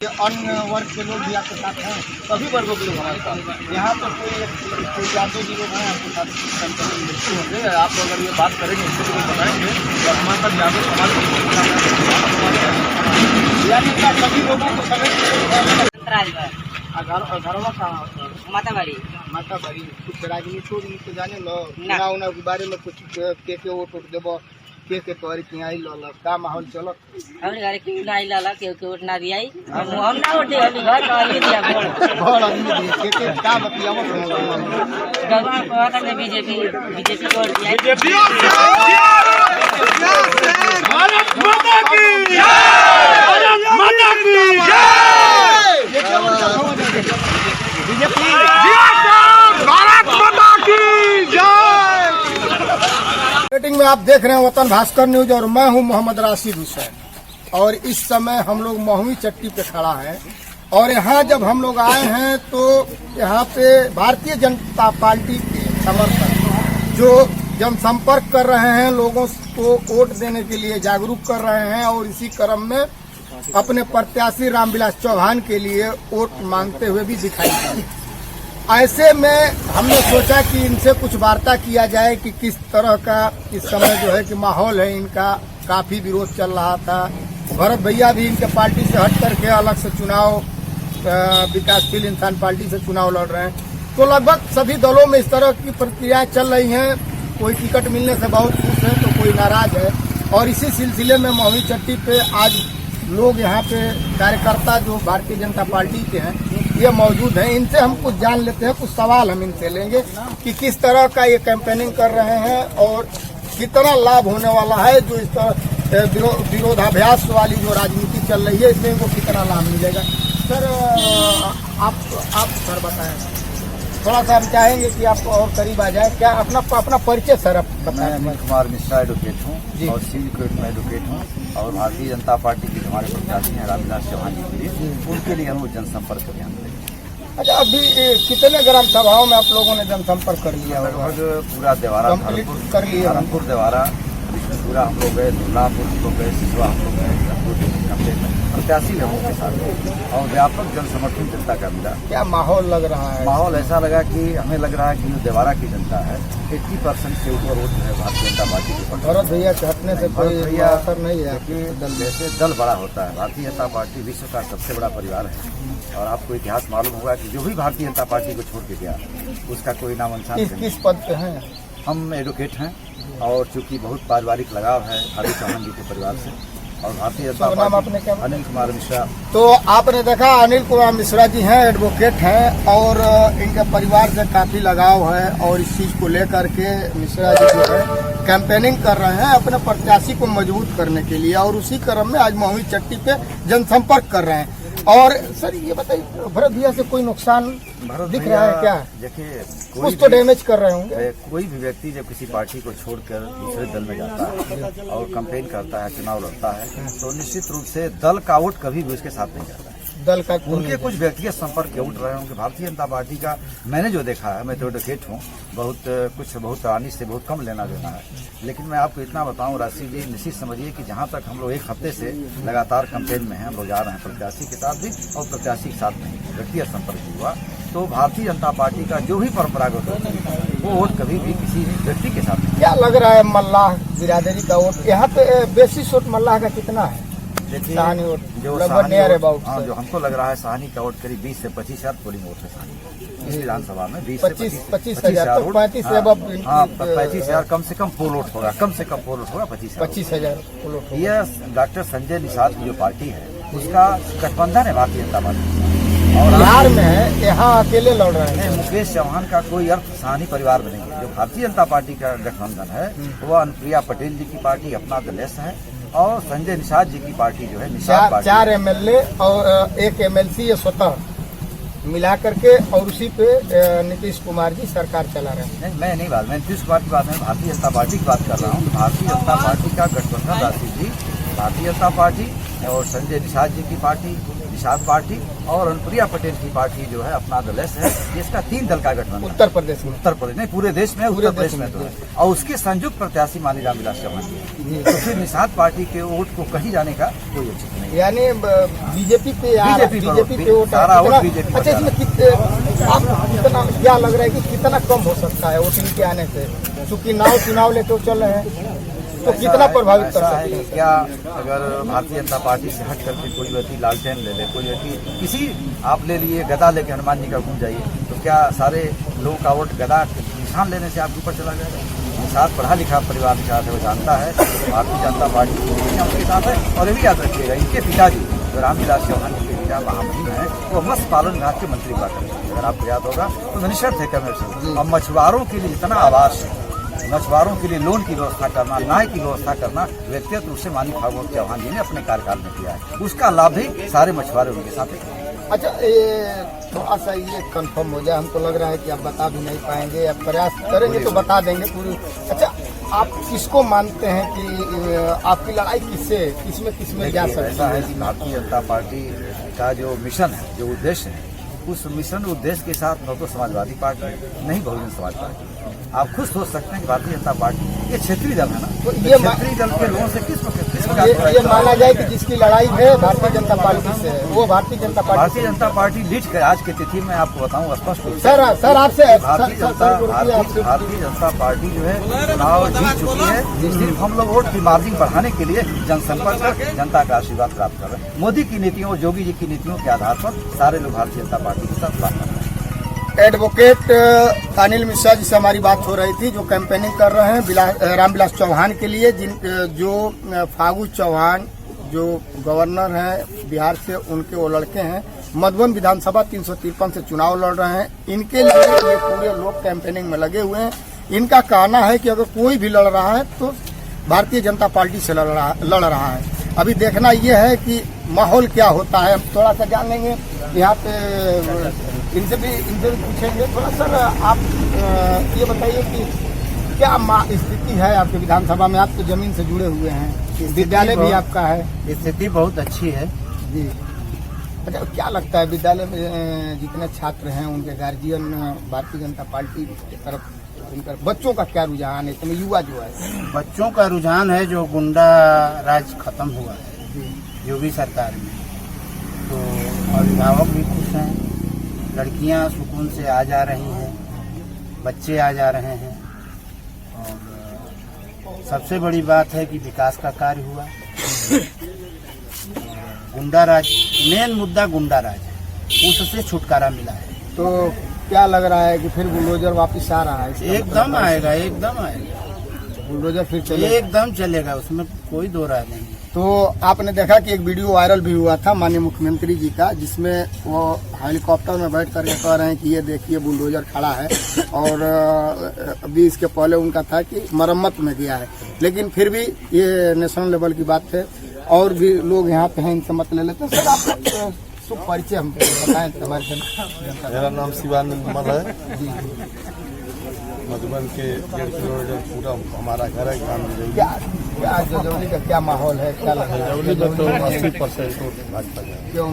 अन्य वर्ग के लोग भी आपके साथ हैं, सभी वर्गों के लोग हमारे साथ। यहाँ पर कोई जातों जी लोग हैं आपके साथ मृत्यु होंगे, आप अगर ये बात करेंगे इससे भी बताएंगे तो हमारे साथ यादव समाज यानी क्या सभी लोगों को समय घरवा कहाँ माता बाड़ी कुछ राजनीति जाने लो चुनाव के बारे में कुछ के वोट देव के तोरी की आई लो का माहौल चलो हमरे घरे क्यों नहीं लाला के वोट ना दियाई हम ना वोट हम घर का ये दिया बहुत आदमी के का बतियावो गवा कहता है बीजेपी को वोट दिया बीजेपी भारत माता की जय भारत माता की जय बीजेपी भारत माता की जय। मीटिंग में आप देख रहे हैं वतन भास्कर न्यूज और मैं हूं मोहम्मद राशिद हुसैन और इस समय हम लोग महुई चट्टी पे खड़ा हैं और यहाँ जब हम लोग आए हैं तो यहाँ पे भारतीय जनता पार्टी के समर्थक जो जनसंपर्क कर रहे हैं, लोगों को वोट देने के लिए जागरूक कर रहे हैं और इसी क्रम में अपने प्रत्याशी रामविलास चौहान के लिए वोट मांगते हुए भी दिखाई दिए। ऐसे में हमने सोचा कि इनसे कुछ वार्ता किया जाए कि किस तरह का इस समय जो है कि माहौल है, इनका काफी विरोध चल रहा था। भरत भैया भी इनके पार्टी से हट करके अलग से चुनाव विकासशील इंसान पार्टी से चुनाव लड़ रहे हैं। तो लगभग सभी दलों में इस तरह की प्रक्रियाएं चल रही हैं। कोई टिकट मिलने से बहुत खुश है तो कोई नाराज है और इसी सिलसिले में महुई चट्टी पे आज लोग यहाँ पे कार्यकर्ता जो भारतीय जनता पार्टी के हैं ये मौजूद हैं। इनसे हम कुछ जान लेते हैं, कुछ सवाल हम इनसे लेंगे कि किस तरह का ये कैंपेनिंग कर रहे हैं और कितना लाभ होने वाला है। जो इस तरह विरोधाभ्यास वाली जो राजनीति चल रही है इसमें इनको कितना लाभ मिलेगा। सर आप सर बताएं, थोड़ा सा हम चाहेंगे कि आप और करीब आ जाए। क्या अपना परिचय सर आप बताएं। मैं कुमार मिश्रा एडवोकेट हूँ और सिंडिकेट में एडवोकेट हूँ और भारतीय जनता पार्टी के हमारे प्रत्याशी हैं रामविलास चौहान जी के लिए, उनके लिए हम जनसंपर्क अभियान करेंगे। अच्छा, अभी कितने ग्राम सभाओं में आप लोगों ने जनसंपर्क कर लिया? लगभग पूरा देवारा कर लिया, धर्मपुर देवारा पूरा हम लोग गए, दुर्लापुर हम लोग गए, सिसवा हम लोग गए, प्रत्याशी लोगों के साथ और व्यापक जन समर्थन जनता का मिला। क्या माहौल लग रहा है? माहौल ऐसा लगा कि हमें लग रहा है कि जो देवारा की जनता है 80% से ऊपर वोट है भारतीय जनता पार्टी के ऊपर। भरत भैया के हटने से कोई असर नहीं है कि दल जैसे दल बड़ा होता है। भारतीय जनता पार्टी विश्व का सबसे बड़ा परिवार है और आपको इतिहास मालूम होगा कि जो भी भारतीय जनता पार्टी को छोड़ के गया उसका कोई नाम निशान किस पद पे हैं? हम एडवोकेट हैं और चूंकि बहुत पारिवारिक लगाव है हरी चौहान जी के परिवार से और भारतीय जनता नाम आपने क्या? अनिल कुमार मिश्रा। तो आपने देखा अनिल कुमार मिश्रा जी हैं, एडवोकेट हैं और इनके परिवार से काफी लगाव है और इस चीज को लेकर के मिश्रा जी जो है कैंपेनिंग कर रहे हैं अपने प्रत्याशी को मजबूत करने के लिए और उसी क्रम में आज महुई चट्टी पे जनसंपर्क कर रहे हैं। और सर ये बताइए, भरत भैया से कोई नुकसान दिख रहा है क्या? देखिए कुछ तो डैमेज कर रहे होंगे। कोई भी व्यक्ति जब किसी पार्टी को छोड़कर दूसरे दल में जाता है और कैंपेन करता है, चुनाव लड़ता है तो निश्चित रूप से दल का वोट कभी भी उसके साथ नहीं जाता है। दल का उनके कुछ व्यक्तिगत संपर्क के उठ रहे होंगे। भारतीय जनता पार्टी का मैंने जो देखा है, मैं तो एडवोकेट हूँ, बहुत रानी से बहुत कम लेना देना है। लेकिन मैं आपको इतना बताऊं राशिद जी, निश्चित समझिए कि जहाँ तक हम लोग एक हफ्ते से लगातार कैंपेन में हैं, हम लोग जा रहे हैं प्रत्याशी के साथ भी और प्रत्याशी के साथ नहीं व्यक्तिगत संपर्क हुआ तो भारतीय जनता पार्टी का जो भी परंपरागत होती है वो वोट कभी भी किसी व्यक्ति के साथ नहीं। क्या लग रहा है मल्लाह बिरादरी का वोट यहाँ पे बेसिस वोट मल्लाह का कितना है? देखिए जो जो हमको लग रहा है साहनी का वोट करीब 20 से 25,000 पोलिंग वोट है साहनी इस विधानसभा में। 25,000 तो 35,000 कम से कम पोल वोट होगा, कम से कम पोल वोट होगा 25,000। यह डॉक्टर संजय निषाद की जो पार्टी है उसका गठबंधन है भारतीय जनता पार्टी और बिहार में है, यहाँ अकेले लड़ रहे हैं। मुकेश चौहान का कोई अर्थ साहनी परिवार में नहीं है। जो भारतीय जनता पार्टी का गठबंधन है वह अनुप्रिया पटेल जी की पार्टी अपना दलेस है और संजय निषाद जी की पार्टी जो है निषाद पार्टी। 4 MLA और 1 MLC ये स्वतः मिला करके और उसी पे नीतीश कुमार जी सरकार चला रहे हैं। मैं नहीं बात, मैं नीतीश कुमार की बात नहीं, भारतीय जनता पार्टी की बात कर रहा हूँ। भारतीय जनता पार्टी का गठबंधन राशि जी भारतीय जनता पार्टी और संजय निषाद जी की पार्टी निषाद पार्टी और अनुप्रिया पटेल की पार्टी जो है अपना दल है, जिसका 3 दल का गठबंधन उत्तर प्रदेश में, उत्तर प्रदेश नहीं पूरे देश में, उत्तर प्रदेश में तो है, और उसके संयुक्त प्रत्याशी मानी रामविलास चौहान। तो फिर निषाद पार्टी के वोट को कहीं जाने का कोई औचित्य नहीं। यानी बीजेपी पे बीजेपी पे वोट सारा वोट बीजेपी। अच्छा, इसमें कितना क्या लग रहा है कि कितना कम हो सकता है वोटिंग के आने से, क्योंकि चुनाव लेते चल रहे हैं, तो कितना प्रभावित कर सकते हैं? क्या अगर भारतीय जनता पार्टी से हट करके कोई व्यक्ति लालटेन ले ले, कोई व्यक्ति किसी आप ले लिए गदा लेके हनुमान जी का घूम जाइए, तो क्या सारे लोगों का वोट गदा निशान लेने से आपके ऊपर चला जाएगा? निषाद पढ़ा लिखा परिवार के साथ है, वो जानता है भारतीय जनता पार्टी उसके साथ है। और ये भी याद रखिएगा, इनके पिताजी जो रामविलास चौहान जी के पिता महामहिम है, वो मत्स्य पालन विभाग के मंत्री हुआ करते हैं, अगर आपको याद होगा तो मिनिस्टर थे कमर्शियल। और मछुआरों के लिए इतना आवास, मछुआरों के लिए लोन की व्यवस्था करना, न्याय की व्यवस्था करना व्यक्तिगत रूप से माननीय भागवत चौहान जी ने अपने कार्यकाल में किया है, उसका लाभ भी सारे मछुआरे उनके साथ हैं। अच्छा, ये थोड़ा सा ये कंफर्म हो जाए, हमको लग रहा है कि आप बता भी नहीं पाएंगे, आप प्रयास करेंगे तो बता देंगे पूरी। अच्छा, आप किसको मानते हैं कि आपकी लड़ाई किसमें जा सकती ऐसा है? है कि भारतीय जनता पार्टी का जो मिशन है, जो उद्देश्य है, उस मिशन उद्देश्य के साथ न तो समाजवादी पार्टी नहीं बहुजन समाज पार्टी। आप खुद सोच सकते हैं कि भारतीय जनता पार्टी ये क्षेत्रीय दल है ना, तो ये क्षेत्रीय दल के लोगों से किस ये माना जाए कि जिसकी लड़ाई है भारतीय जनता पार्टी से है, वो भारतीय जनता पार्टी लीड कर आज की तिथि में आपको बताऊं स्पष्ट रूप से। सर आपसे भारतीय जनता पार्टी जो है चुनाव जीत चुकी है, सिर्फ हम लोग वोट की मार्जिन बढ़ाने के लिए जनसंपर्क कर जनता का आशीर्वाद प्राप्त कर रहे हैं। मोदी की नीतियों, योगी जी की नीतियों के आधार पर सारे लोग भारतीय जनता पार्टी के साथ बात कर रहे हैं। एडवोकेट अनिल मिश्रा जी से हमारी बात हो रही थी, जो कैंपेनिंग कर रहे हैं रामविलास चौहान के लिए, जो फागू चौहान जो गवर्नर हैं बिहार से, उनके वो लड़के हैं, मधुबन विधानसभा 353 से चुनाव लड़ रहे हैं। इनके लिए ये पूरे लोग कैंपेनिंग में लगे हुए हैं। इनका कहना है कि अगर कोई भी लड़ रहा है तो भारतीय जनता पार्टी से लड़ रहा है। अभी देखना ये है कि माहौल क्या होता है, हम थोड़ा सा जान लेंगे। यहाँ पे इनसे भी पूछेंगे थोड़ा। सर, आप ये बताइए कि क्या स्थिति है आपके विधानसभा में? आप तो जमीन से जुड़े हुए हैं, विद्यालय भी आपका है। स्थिति बहुत अच्छी है जी। अच्छा, क्या लगता है विद्यालय में जितने छात्र हैं उनके गार्जियन भारतीय जनता पार्टी की तरफ, उनका बच्चों का क्या रुझान है? इसमें युवा जो है, बच्चों का रुझान है, जो गुंडा राज खत्म हुआ है योगी सरकार में, तो अभिभावक भी खुश हैं, लड़कियां सुकून से आ जा रही हैं, बच्चे आ जा रहे हैं, और सबसे बड़ी बात है कि विकास का कार्य हुआ। गुंडा राज, मेन मुद्दा गुंडा राज है, उससे छुटकारा मिला है। तो क्या लग रहा है कि फिर बुलडोजर वापस आ रहा है? एकदम आएगा, एकदम आएगा, बुलडोजर फिर चलेगा, एकदम चलेगा, उसमें कोई दो राय नहीं। तो आपने देखा कि एक वीडियो वायरल भी हुआ था माननीय मुख्यमंत्री जी का, जिसमें वो हेलीकॉप्टर में बैठ कर कह रहे हैं कि ये देखिए बुलडोजर खड़ा है, और अभी इसके पहले उनका था कि मरम्मत में गया है। लेकिन फिर भी ये नेशनल लेवल की बात है, और भी लोग यहाँ पे हैं, इनसे मत ले लेते हैं। सर, आप शुभ परिचय हम बताएं हमारे जनता। मेरा नाम शिवानंद मल है। मधुबन के 1.5 किलोमीटर पूरा हमारा घर है। क्या जजौली का क्या माहौल है? क्या लग रहा है? जजौली में तो 80% भाजपा जाएगा। क्यों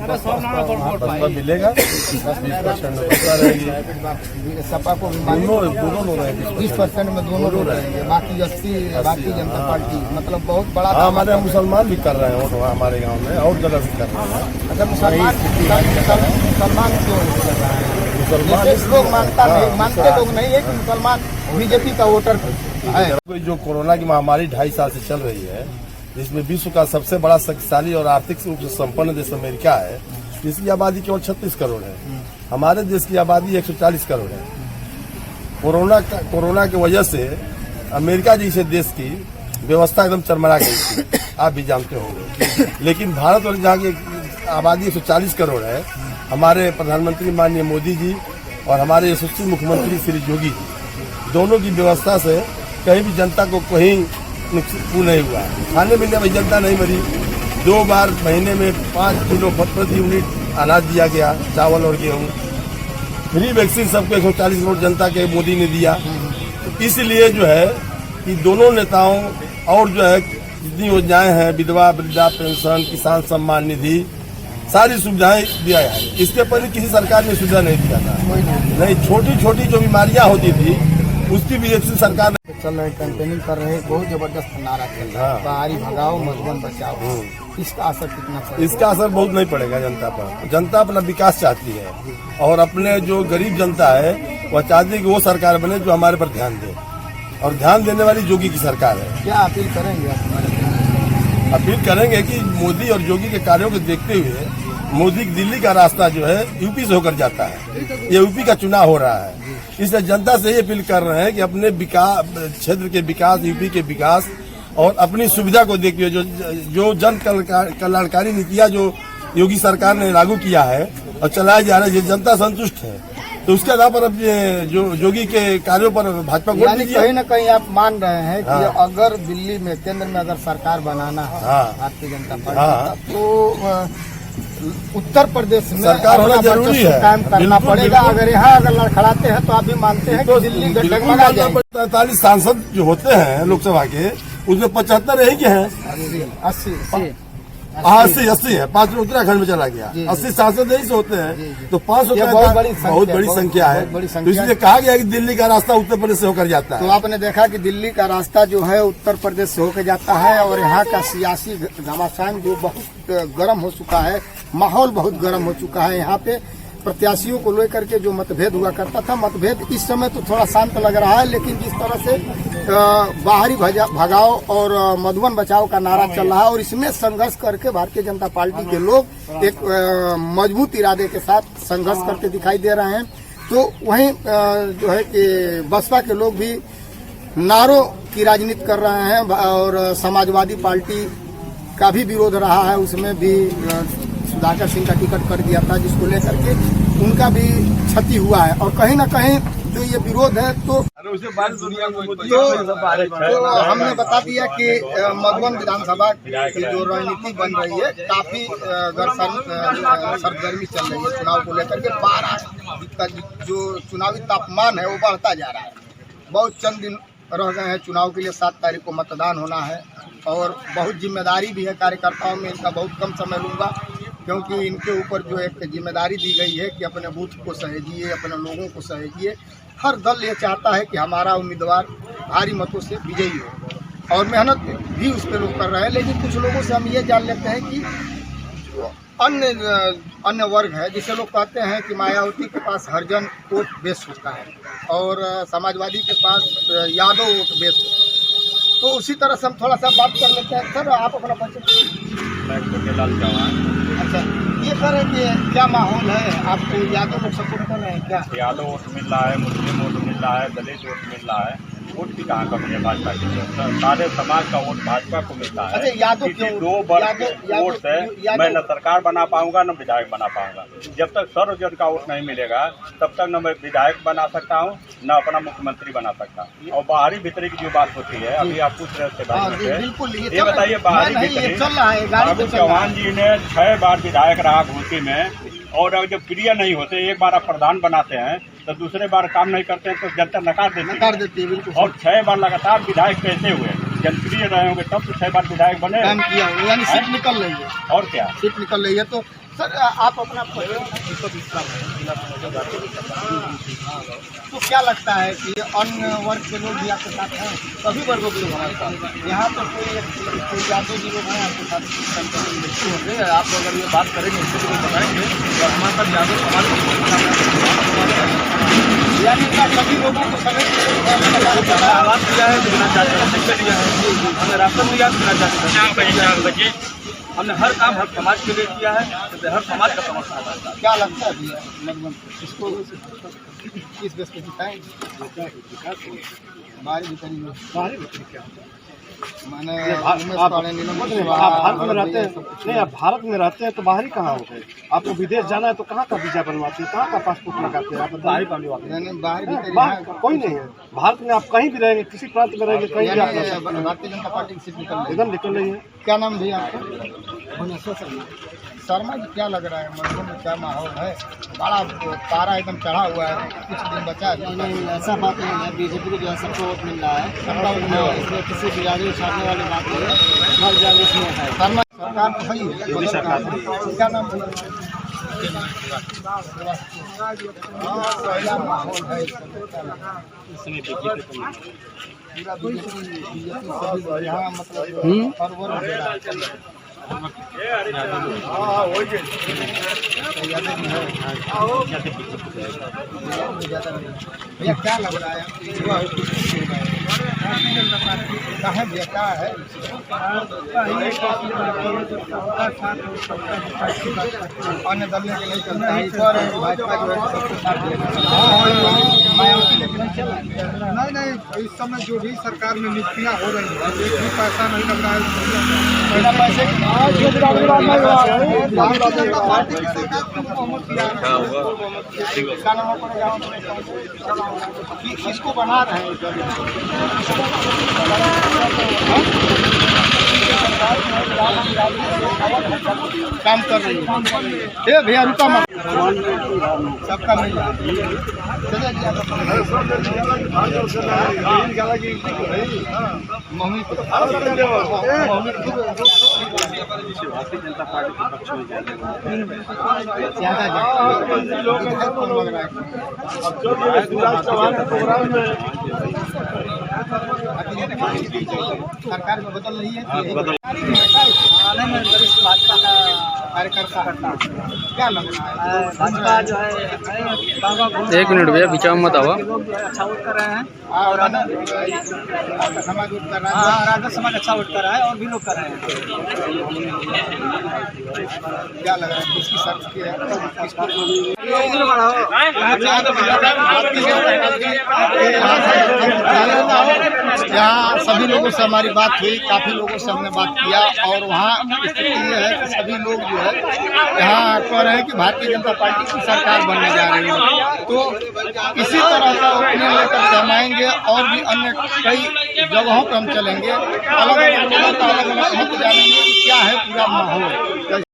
बसपा मिलेगा, 10-20% में बसपा रहेगी। सपा को दोनों लोग रहेंगे, 20% में दोनों लोग रहेंगे, बाकी 80 भारतीय जनता पार्टी, मतलब बहुत बड़ा। हाँ, हमारे मुसलमान भी कर रहे हैं वोट हमारे गाँव में, और जगह भी कर रहे हैं। अच्छा, मुसलमान क्यों कर रहा है? लोग मानते लोग नहीं है कि मुसलमान बीजेपी का वोटर है। जो कोरोना की महामारी 2.5 साल से चल रही है, जिसमें विश्व का सबसे बड़ा शक्तिशाली और आर्थिक रूप से संपन्न देश अमेरिका है, इसकी आबादी केवल 36 करोड़ है। हमारे देश की आबादी 140 करोड़ है। कोरोना की वजह से अमेरिका जैसे देश की व्यवस्था एकदम चरमरा गई थी, आप भी जानते होंगे। लेकिन भारत और जहाँ की आबादी 140 करोड़ है, हमारे प्रधानमंत्री माननीय मोदी जी और हमारे यशस्वी मुख्यमंत्री श्री योगी जी, दोनों की व्यवस्था से कहीं भी जनता को कहीं नुकसान नहीं हुआ। खाने पीने में जनता नहीं मरी। 2 बार महीने में 5 किलो प्रति यूनिट अनाज दिया गया, चावल और गेहूँ। फ्री वैक्सीन सबको 140 करोड़ जनता के मोदी ने दिया। तो इसलिए जो है कि दोनों नेताओं और जो है जितनी योजनाएं हैं, विधवा वृद्धा पेंशन, किसान सम्मान निधि, सारी सुविधाएं दिया है। इसके पहले किसी सरकार ने सुविधा नहीं दिया था। नहीं, छोटी छोटी जो बीमारियां होती थी उसकी भी एक सरकार ने चल रहे कैंपेनिंग कर रहे हैं, बहुत जबरदस्त नारा चल रहा है, बाहरी भगाओ मधुबन बचाओ। इसका असर कितना पड़ेगा? इसका असर बहुत नहीं पड़ेगा जनता पर। जनता अपना विकास चाहती है और अपने जो गरीब जनता है वह चाहती है कि वो सरकार बने जो हमारे पर ध्यान दे, और ध्यान देने वाली योगी की सरकार है। क्या अपील करेंगे आप हमारे? अपील करेंगे कि मोदी और योगी के कार्यों को देखते हुए मोदी दिल्ली का रास्ता जो है यूपी से होकर जाता है, ये यूपी का चुनाव हो रहा है। इसलिए जनता से ये अपील कर रहे हैं कि अपने विकास, क्षेत्र के विकास, यूपी के विकास और अपनी सुविधा को देखते हुए जो जन कल्याणकारी नीतियां जो योगी सरकार ने लागू किया है और चलाया जा रहा है, जनता संतुष्ट है, तो उसके आधार पर अब जो योगी के कार्यों पर भाजपा को वोट दीजिए। कहीं न कहीं आप मान रहे हैं कि अगर दिल्ली में, केंद्र में अगर सरकार बनाना है भारतीय जनता पार्टी, तो उत्तर प्रदेश में सरकार होना जरूरी है, कायम करना पड़ेगा। अगर यहाँ अगर लड़खड़ाते हैं तो आप भी मानते हैं कि दिल्ली डगमगा जाएगी। 43 सांसद जो होते हैं लोकसभा के, उसमें 75 यही के हैं, 80 है, 5 उत्तराखंड में चला गया। 80 सांसद यही से होते हैं, तो 500 बहुत बड़ी संख्या है। तो इसलिए कहा गया कि दिल्ली का रास्ता उत्तर प्रदेश से होकर जाता है। तो आपने देखा कि दिल्ली का रास्ता जो है उत्तर प्रदेश से होकर जाता है, और यहाँ का सियासी घमासान जो बहुत गर्म हो चुका है, माहौल बहुत गर्म हो चुका है। यहाँ पे प्रत्याशियों को लेकर के जो मतभेद हुआ करता था, मतभेद इस समय तो थोड़ा शांत लग रहा है, लेकिन जिस तरह से बाहरी भगाओ और मधुबन बचाओ का नारा चल रहा है, और इसमें संघर्ष करके भारतीय जनता पार्टी के लोग एक मजबूत इरादे के साथ संघर्ष करते दिखाई दे रहे हैं। तो वहीं जो है कि बसपा के लोग भी नारों की राजनीति कर रहे हैं, और समाजवादी पार्टी का भी विरोध रहा है, उसमें भी सुधाकर सिंह का टिकट कर दिया था, जिसको लेकर के उनका भी क्षति हुआ है। और कहीं न कहीं जो ये विरोध है तो हमने बता दिया कि मधुबन विधानसभा की जो रणनीति बन रही है, काफी सरगर्मी चल रही है चुनाव को लेकर के। 12 का जो चुनावी तापमान है वो बढ़ता जा रहा है। बहुत चंद दिन रह गए हैं चुनाव के लिए, 7 तारीख को मतदान होना है, और बहुत जिम्मेदारी भी है कार्यकर्ताओं में। इनका बहुत कम समय लूंगा, क्योंकि इनके ऊपर जो एक जिम्मेदारी दी गई है कि अपने बूथ को सहेजिए, अपने लोगों को सहेजिए। हर दल ये चाहता है कि हमारा उम्मीदवार भारी मतों से विजयी हो, और मेहनत भी उस पर लोग कर रहे हैं। लेकिन कुछ लोगों से हम ये जान लेते हैं कि अन्य वर्ग है, जिसे लोग कहते हैं कि मायावती के पास हरिजन वोट बेस होता है और समाजवादी के पास यादव वोट बेस होता है। तो उसी तरह से हम थोड़ा सा बात कर लेते हैं। सर, आप अपना परिचय। अच्छा, ये कह रहे हैं कि क्या माहौल है, आपको यादव लोग सपोर्ट कर रहे हैं क्या? यादव वोट मिल रहा है, मुस्लिम वोट मिल रहा है, दलित वोट मिल रहा है। वोट की कहाँ कमी है भाजपा की? सारे समाज का वोट भाजपा को मिलता है। अच्छा, यादव किसी 2 वर्ग के वोट से मैं न सरकार बना पाऊंगा न विधायक बना पाऊंगा। जब तक सर्वजन का वोट नहीं मिलेगा तब तक न मैं विधायक बना सकता हूँ न अपना मुख्यमंत्री बना सकता। और बाहरी भीतरी की जो बात होती है, अभी आप पूछ रहे थे, ये बताइए बाहरी भीतरी। अमित चौहान जी ने 6 बार विधायक रहा घोसी में, और अगर जब क्रिया नहीं होते, एक बार आप प्रधान बनाते हैं तो दूसरे बार काम नहीं करते हैं तो जनता नकार देती है। बिल्कुल। और 6 बार लगातार विधायक कैसे हुए? जनप्रिय रहे होंगे तब तो 6 बार विधायक बने। काम किया, यानी सीट निकल रही है। और क्या सीट निकल रही है। तो सर, आप अपना तो क्या लगता है कि अन्य वर्ग के लोग भी आपके साथ हैं? सभी वर्गों के लोग हमारे साथ यहाँ तो कोई यादव जी लोग हैं आपके साथ होंगे। आप अगर ये बात करेंगे, इससे भी बताएंगे तो हमारे साथ यादव यानी सभी लोगों को समय आवाज दिया है, देना चाहते हैं, हमें राशन दिया, देना चाहते हैं। हमने हर काम हर समाज के लिए किया है, हर समाज का समर्थन करता है। क्या लगता है भैया मधुबन इसको किस बेस पे जिताएंगे? बाहरी भीतरी क्या मैंने आप भारत में रहते हैं, नहीं आप भारत में रहते हैं तो बाहरी कहाँ होते हैं? आपको विदेश जाना है तो कहाँ का वीजा बनवाते हैं, कहाँ का पासपोर्ट लगाते हैं? आप बाहरी कोई नहीं है। भारत में आप कहीं भी रहेंगे, किसी प्रांत में रहेंगे, कहीं भी आप भारतीय जनता पार्टी की सीट एकदम निकल रही है। क्या नाम भैया आपका? भुवनेश्वर शर्मा जी, क्या लग रहा है मधुबन में क्या माहौल है? बड़ा पारा एकदम चढ़ा हुआ है, कुछ दिन बचा है। नहीं, ऐसा बात नहीं है। बीजेपी को जो है सबको वोट मिल रहा है, इसमें किसी बिरादरी छाड़ने वाली बात नहीं है। हर जगह इसमें है। सरकार तो है ही, योगी सरकार क्या नाम है? क्या माहौल है पूरा बीजेपी सभी यहाँ मतलब हर वर्ग दे रहा है। भैया क्या लग रहा है कहाँ भैया क्या है? अन्य दल के नहीं चलता है, ईश्वर है भाजपा जो है सबको साथ नहीं। इस समय जो भी सरकार में नियुक्तियाँ हो रही है एक भी पैसा नहीं लग रहा है, पैसे किसको बना रहे हैं काम कर रही है भैया रुका मत सबका मिल भारतीय जनता पार्टी के पक्ष में ज्यादा सरकार में बदल रही है भाजपा का कार्यकर्ता क्या लग रहा है? भाजपा जो है एक मिनट भैया बीच में मत आवा। लोग अच्छा वोट कर रहे हैं और समाज वोट कर रहा है, राजा समाज अच्छा वोट कर रहा है और भी लोग कर रहे हैं। क्या लग रहा है किसकी शक्ति है? यहाँ सभी लोगों से हमारी बात हुई, काफी लोगों से हमने बात किया और वहाँ स्थिति ये है कि सभी लोग जो है यहाँ कह रहे हैं कि भारतीय जनता पार्टी की सरकार बनने जा रही है। तो इसी तरह का ओपिनियन लेकर के हम आएंगे और भी अन्य कई जगहों पर हम चलेंगे, अलग अलग लोगों का अलग अलग मत जानेंगे कि क्या है पूरा माहौल।